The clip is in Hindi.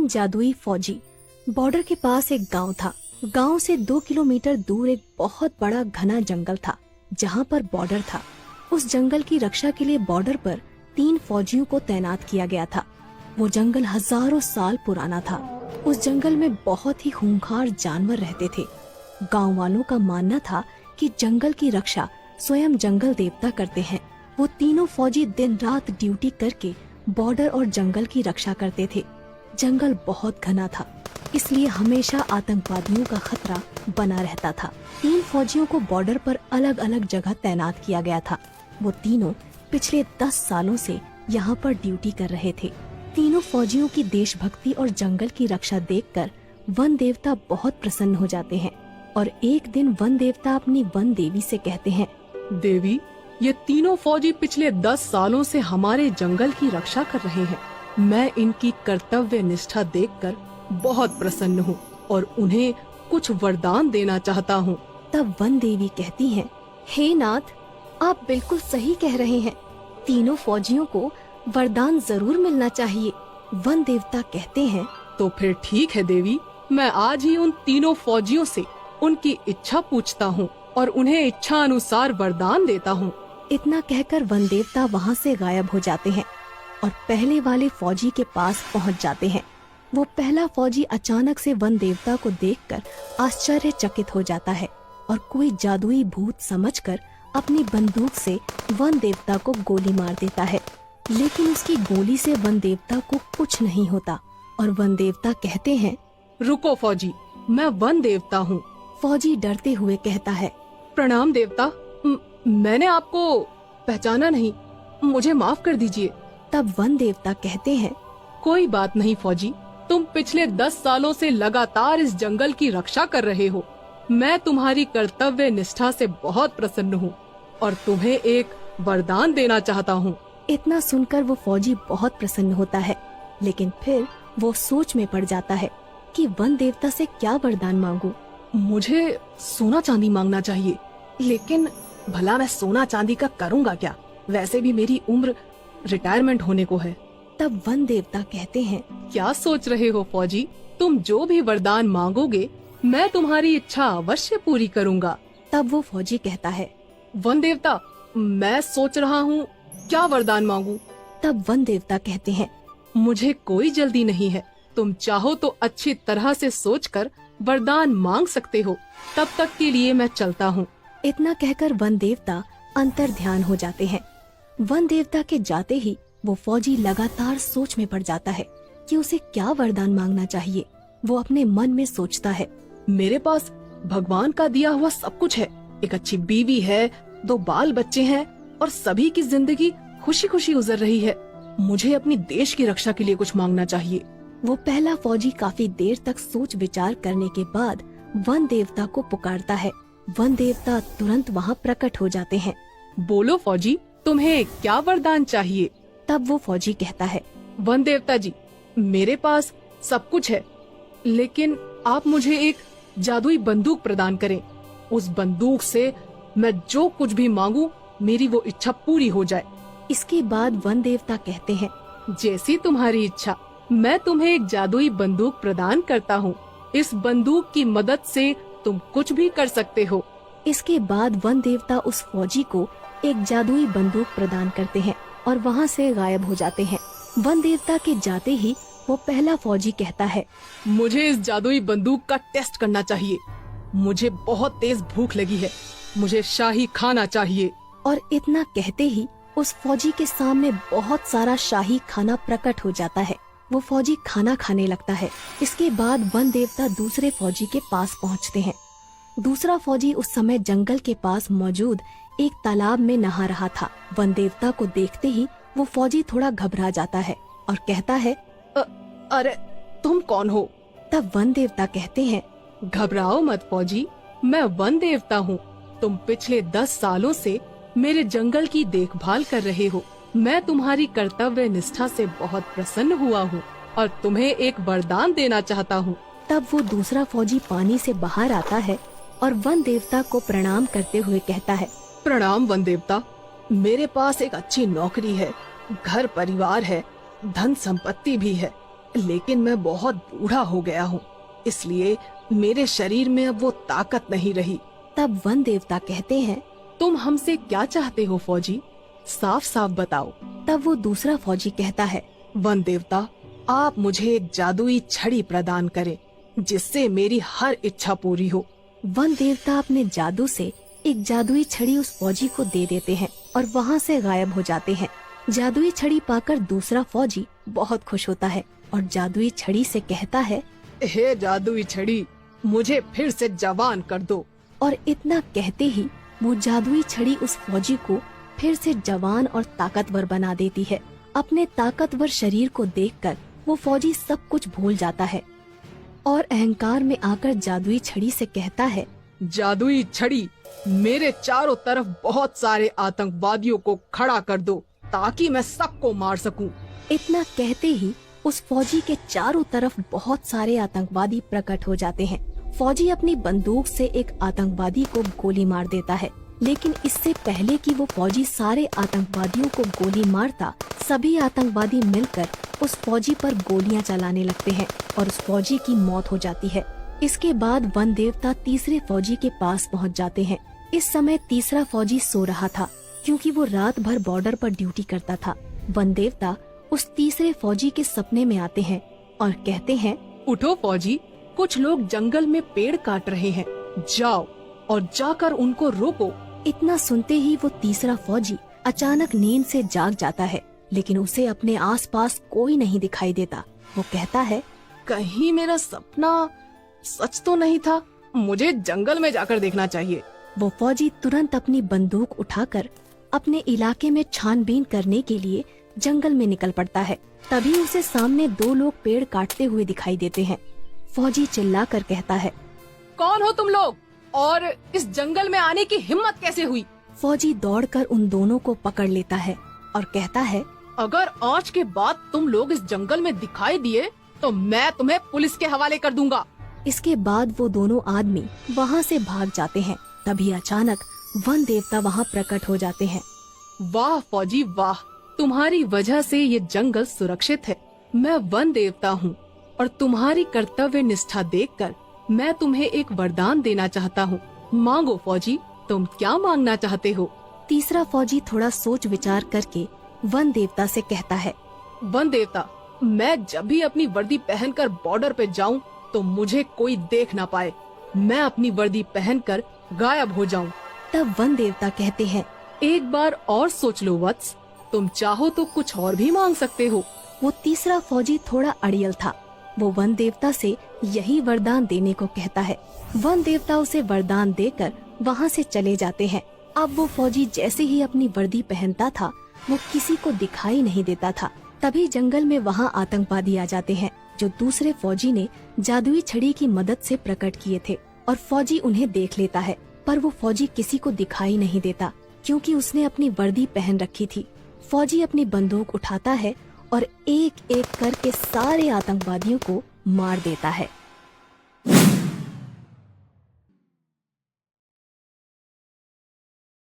तीन जादुई फौजी। बॉर्डर के पास एक गांव था। गांव से 2 किलोमीटर दूर एक बहुत बड़ा घना जंगल था जहां पर बॉर्डर था। उस जंगल की रक्षा के लिए बॉर्डर पर 3 फौजियों को तैनात किया गया था। वो जंगल हजारों साल पुराना था। उस जंगल में बहुत ही खूंखार जानवर रहते थे। गांव वालों का मानना था कि जंगल की रक्षा स्वयं जंगल देवता करते हैं। वो तीनों फौजी दिन रात ड्यूटी करके बॉर्डर और जंगल की रक्षा करते थे। जंगल बहुत घना था, इसलिए हमेशा आतंकवादियों का खतरा बना रहता था। 3 फौजियों को बॉर्डर पर अलग अलग जगह तैनात किया गया था। वो तीनों पिछले 10 सालों से यहाँ पर ड्यूटी कर रहे थे। तीनों फौजियों की देशभक्ति और जंगल की रक्षा देखकर वन देवता बहुत प्रसन्न हो जाते हैं और एक दिन वन देवता अपनी वन देवी से कहते हैं, देवी, ये तीनों फौजी पिछले 10 सालों से हमारे जंगल की रक्षा कर रहे हैं। मैं इनकी कर्तव्य निष्ठा देखकर बहुत प्रसन्न हूँ और उन्हें कुछ वरदान देना चाहता हूँ। तब वन देवी कहती हैं, हे नाथ, आप बिल्कुल सही कह रहे हैं। तीनों फौजियों को वरदान जरूर मिलना चाहिए। वन देवता कहते हैं, तो फिर ठीक है देवी, मैं आज ही उन तीनों फौजियों से उनकी इच्छा पूछता हूँ और उन्हें इच्छा अनुसार वरदान देता हूँ। इतना कहकर वन देवता वहाँ से गायब हो जाते हैं और पहले वाले फौजी के पास पहुँच जाते हैं। वो पहला फौजी अचानक से वन देवता को देखकर आश्चर्यचकित हो जाता है और कोई जादुई भूत समझकर अपनी बंदूक से वन देवता को गोली मार देता है। लेकिन उसकी गोली से वन देवता को कुछ नहीं होता और वन देवता कहते हैं, रुको फौजी, मैं वन देवता हूँ। फौजी डरते हुए कहता है, प्रणाम देवता, मैंने आपको पहचाना नहीं, मुझे माफ कर दीजिए। तब वन देवता कहते हैं, कोई बात नहीं फौजी, तुम पिछले 10 सालों से लगातार इस जंगल की रक्षा कर रहे हो। मैं तुम्हारी कर्तव्य निष्ठा से बहुत प्रसन्न हूँ और तुम्हें एक वरदान देना चाहता हूँ। इतना सुनकर वो फौजी बहुत प्रसन्न होता है, लेकिन फिर वो सोच में पड़ जाता है कि वन देवता से क्या वरदान मांगूं। मुझे सोना चांदी मांगना चाहिए, लेकिन भला मैं सोना चांदी का करूँगा क्या? वैसे भी मेरी उम्र रिटायरमेंट होने को है। तब वन देवता कहते हैं, क्या सोच रहे हो फौजी? तुम जो भी वरदान मांगोगे मैं तुम्हारी इच्छा अवश्य पूरी करूँगा। तब वो फौजी कहता है, वन देवता, मैं सोच रहा हूँ क्या वरदान मांगू। तब वन देवता कहते हैं, मुझे कोई जल्दी नहीं है, तुम चाहो तो अच्छी तरह से सोचकर वरदान मांग सकते हो। तब तक के लिए मैं चलता हूँ। इतना कहकर वन देवता अंतर ध्यान हो जाते हैं। वन देवता के जाते ही वो फौजी लगातार सोच में पड़ जाता है कि उसे क्या वरदान मांगना चाहिए। वो अपने मन में सोचता है, मेरे पास भगवान का दिया हुआ सब कुछ है। एक अच्छी बीवी है, 2 बाल बच्चे हैं और सभी की जिंदगी खुशी खुशी गुजर रही है। मुझे अपनी देश की रक्षा के लिए कुछ मांगना चाहिए। वो पहला फौजी काफी देर तक सोच विचार करने के बाद वन देवता को पुकारता है। वन देवता तुरंत वहाँ प्रकट हो जाते हैं। बोलो फौजी, तुम्हें क्या वरदान चाहिए? तब वो फौजी कहता है, वन देवता जी, मेरे पास सब कुछ है, लेकिन आप मुझे एक जादुई बंदूक प्रदान करें। उस बंदूक से मैं जो कुछ भी मांगू मेरी वो इच्छा पूरी हो जाए। इसके बाद वन देवता कहते हैं, जैसी तुम्हारी इच्छा, मैं तुम्हें एक जादुई बंदूक प्रदान करता हूँ। इस बंदूक की मदद से तुम कुछ भी कर सकते हो। इसके बाद वन देवता उस फौजी को एक जादुई बंदूक प्रदान करते हैं और वहाँ से गायब हो जाते हैं। वन देवता के जाते ही वो पहला फौजी कहता है, मुझे इस जादुई बंदूक का टेस्ट करना चाहिए। मुझे बहुत तेज भूख लगी है, मुझे शाही खाना चाहिए। और इतना कहते ही उस फौजी के सामने बहुत सारा शाही खाना प्रकट हो जाता है। वो फौजी खाना खाने लगता है। इसके बाद वन देवता दूसरे फौजी के पास पहुंचते हैं। दूसरा फौजी उस समय जंगल के पास मौजूद एक तालाब में नहा रहा था। वन देवता को देखते ही वो फौजी थोड़ा घबरा जाता है और कहता है, अरे तुम कौन हो? तब वन देवता कहते हैं, घबराओ मत फौजी, मैं वन देवता हूँ। तुम पिछले 10 सालों से मेरे जंगल की देखभाल कर रहे हो। मैं तुम्हारी कर्तव्य निष्ठा से बहुत प्रसन्न हुआ हूँ और तुम्हें एक वरदान देना चाहता हूँ। तब वो दूसरा फौजी पानी से बाहर आता है और वन देवता को प्रणाम करते हुए कहता है, प्रणाम वन देवता, मेरे पास एक अच्छी नौकरी है, घर परिवार है, धन संपत्ति भी है। लेकिन मैं बहुत बूढ़ा हो गया हूँ, इसलिए मेरे शरीर में अब वो ताकत नहीं रही। तब वन देवता कहते हैं, तुम हमसे क्या चाहते हो फौजी? साफ साफ बताओ। तब वो दूसरा फौजी कहता है, वन देवता, आप मुझे एक जादुई छड़ी प्रदान करें जिससे मेरी हर इच्छा पूरी हो। वन देवता अपने जादू से एक जादुई छड़ी उस फौजी को दे देते हैं और वहाँ से गायब हो जाते हैं। जादुई छड़ी पाकर दूसरा फौजी बहुत खुश होता है और जादुई छड़ी से कहता है, हे जादुई छड़ी, मुझे फिर से जवान कर दो। और इतना कहते ही वो जादुई छड़ी उस फौजी को फिर से जवान और ताकतवर बना देती है। अपने ताकतवर शरीर को देखकर वो फौजी सब कुछ भूल जाता है और अहंकार में आकर जादुई छड़ी से कहता है, जादुई छड़ी, मेरे चारों तरफ बहुत सारे आतंकवादियों को खड़ा कर दो ताकि मैं सबको मार सकूं। इतना कहते ही उस फौजी के चारों तरफ बहुत सारे आतंकवादी प्रकट हो जाते हैं। फौजी अपनी बंदूक से एक आतंकवादी को गोली मार देता है, लेकिन इससे पहले कि वो फौजी सारे आतंकवादियों को गोली मारता, सभी आतंकवादी मिलकर उस फौजी पर गोलियां चलाने लगते हैं और उस फौजी की मौत हो जाती है। इसके बाद वन देवता तीसरे फौजी के पास पहुंच जाते हैं। इस समय तीसरा फौजी सो रहा था क्योंकि वो रात भर बॉर्डर पर ड्यूटी करता था। वन देवता उस तीसरे फौजी के सपने में आते हैं और कहते हैं, उठो फौजी, कुछ लोग जंगल में पेड़ काट रहे हैं, जाओ और जाकर उनको रोको। इतना सुनते ही वो तीसरा फौजी अचानक नींद से जाग जाता है, लेकिन उसे अपने आसपास कोई नहीं दिखाई देता। वो कहता है, कहीं मेरा सपना सच तो नहीं था, मुझे जंगल में जाकर देखना चाहिए। वो फौजी तुरंत अपनी बंदूक उठाकर अपने इलाके में छानबीन करने के लिए जंगल में निकल पड़ता है। तभी उसे सामने दो लोग पेड़ काटते हुए दिखाई देते हैं। फौजी चिल्लाकर कहता है, कौन हो तुम लोग और इस जंगल में आने की हिम्मत कैसे हुई? फौजी दौड़कर उन दोनों को पकड़ लेता है और कहता है, अगर आज के बाद तुम लोग इस जंगल में दिखाई दिए तो मैं तुम्हें पुलिस के हवाले कर दूंगा। इसके बाद वो दोनों आदमी वहाँ से भाग जाते हैं। तभी अचानक वन देवता वहाँ प्रकट हो जाते हैं। वाह फौजी वाह, तुम्हारी वजह से ये जंगल सुरक्षित है। मैं वन देवता हूँ और तुम्हारी कर्तव्य निष्ठा देखकर मैं तुम्हें एक वरदान देना चाहता हूँ। मांगो फौजी, तुम क्या मांगना चाहते हो? तीसरा फौजी थोड़ा सोच विचार करके वन देवता से कहता है, वन देवता, मैं जब भी अपनी वर्दी पहनकर बॉर्डर पे जाऊं तो मुझे कोई देख ना पाए। मैं अपनी वर्दी पहनकर गायब हो जाऊं। तब वन देवता कहते हैं, एक बार और सोच लो वत्स, तुम चाहो तो कुछ और भी मांग सकते हो। वो तीसरा फौजी थोड़ा अड़ियल था। वो वन देवता से यही वरदान देने को कहता है। वन देवता उसे वरदान देकर वहाँ से चले जाते हैं। अब वो फौजी जैसे ही अपनी वर्दी पहनता था, वो किसी को दिखाई नहीं देता था। तभी जंगल में वहाँ आतंकवादी आ जाते हैं, जो दूसरे फौजी ने जादुई छड़ी की मदद से प्रकट किए थे, और फौजी उन्हें देख लेता है। पर वो फौजी किसी को दिखाई नहीं देता क्योंकि उसने अपनी वर्दी पहन रखी थी। फौजी अपनी बंदूक उठाता है और एक एक करके सारे आतंकवादियों को मार देता है।